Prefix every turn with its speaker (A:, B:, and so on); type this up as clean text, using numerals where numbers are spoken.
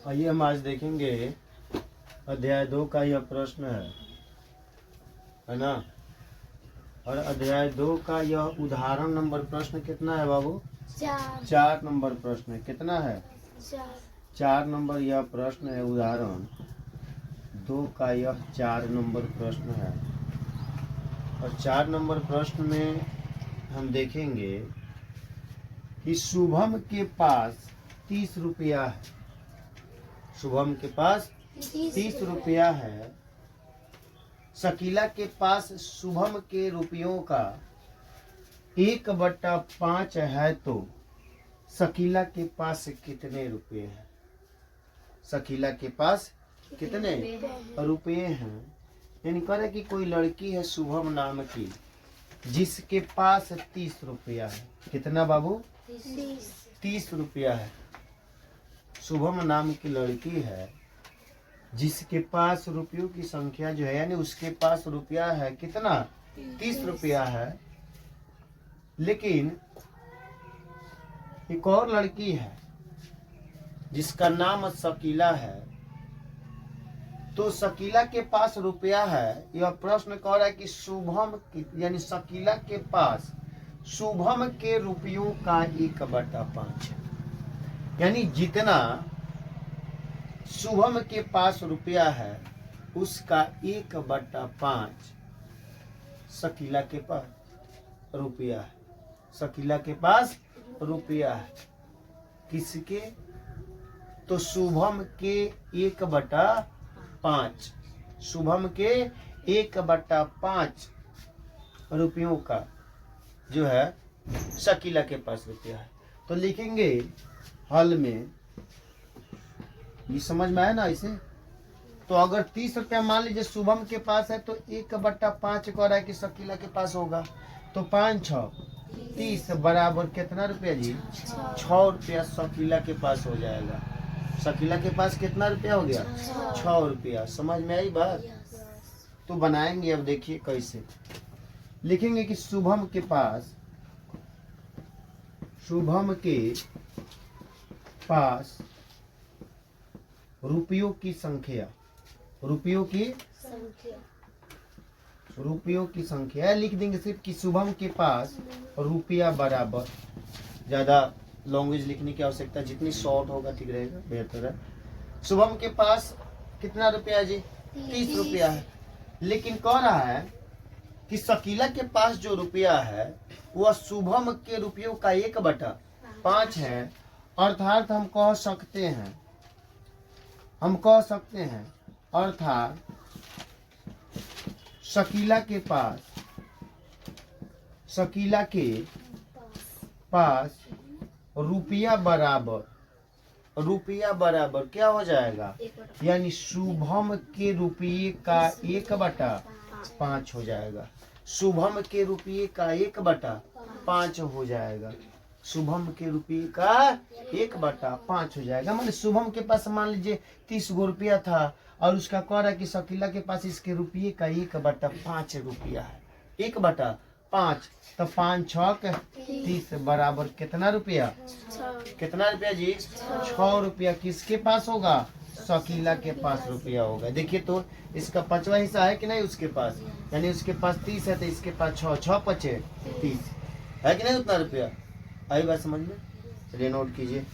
A: आइए हम आज देखेंगे अध्याय 2 का यह प्रश्न है ना। और अध्याय 2 का यह उदाहरण नंबर प्रश्न कितना है बाबू? 4 नंबर प्रश्न है। कितना है? 4 नंबर यह प्रश्न है। उदाहरण 2 का यह 4 नंबर प्रश्न है। और 4 नंबर प्रश्न में हम देखेंगे कि शुभम के पास 30 रुपया है। शुभम के पास 30 रुपया है। शकीला के पास शुभम के रुपयों का 1/5 है, तो शकीला के पास कितने रुपए हैं? शकीला के पास कितने रुपये हैं? यानी कह रहे कि कोई लड़की है शुभम नाम की, जिसके पास 30 रुपया है। कितना बाबू? 30 रुपया है। शुभम नाम की लड़की है जिसके पास रुपयों की संख्या जो है, यानी उसके पास रुपया है कितना? 30 रुपया है। लेकिन एक और लड़की है जिसका नाम शकीला है, तो शकीला के पास रुपया है। यह प्रश्न कह रहा है कि शुभम यानी शकीला के पास शुभम के रुपयों का 1/5 है। यानी जितना शुभम के पास रुपया है उसका 1/5 शकीला के पास रुपया है। शकीला के पास रुपया है किसके? तो शुभम के 1/5। शुभम के 1/5 रुपयों का जो है शकीला के पास रुपया है। तो लिखेंगे हल में, ये समझ में आया ना इसे? तो अगर 30 रुपया मान लीजिए शुभम के पास है, तो 1/5 कह रहा है कि शकीला के पास होगा। तो 5 6 30 बराबर कितना रुपया जी? 6 रुपया शकीला के पास हो जाएगा। शकीला के पास कितना रुपया हो गया? 6 रुपया। समझ में आई बात? तो बनाएंगे। अब देखिए कैसे लिखेंगे कि शुभम के पास रुपयों की संख्या लिख देंगे सिर्फ कि शुभम के पास रुपया बराबर। ज्यादा लैंग्वेज लिखने की आवश्यकता, जितनी शॉर्ट होगा ठीक रहेगा, बेहतर है। शुभम के पास कितना रुपया जी? 30 रुपया है। लेकिन कह रहा है कि शकीला के पास जो रुपया है वह शुभम के रुपयों का 1/5 है। अर्थात हम कह सकते हैं अर्थात शकीला के पास रुपया बराबर क्या हो जाएगा? यानी शुभम के रुपये का 1/5 हो जाएगा। शुभम के रुपये का 1/5 हो जाएगा। शुभम के रुपये का 1/5 हो जाएगा। मतलब शुभम के पास मान लीजिए 30 गो रुपया था और उसका कह रहा है कि शकीला के पास इसके रुपये का 1/5 रुपया है। 1/5 तो 5 6 30 बराबर कितना रुपया? कितना रुपया जी? 6 रुपया किसके पास होगा? शकीला के पास रुपया होगा। देखिए तो इसका 5वां हिस्सा है कि नहीं उसके पास? यानी उसके पास 30 है तो इसके पास 6 6 5 30 है कि नहीं? उतना रुपया आई बात समझ में? चलिए नोट कीजिए।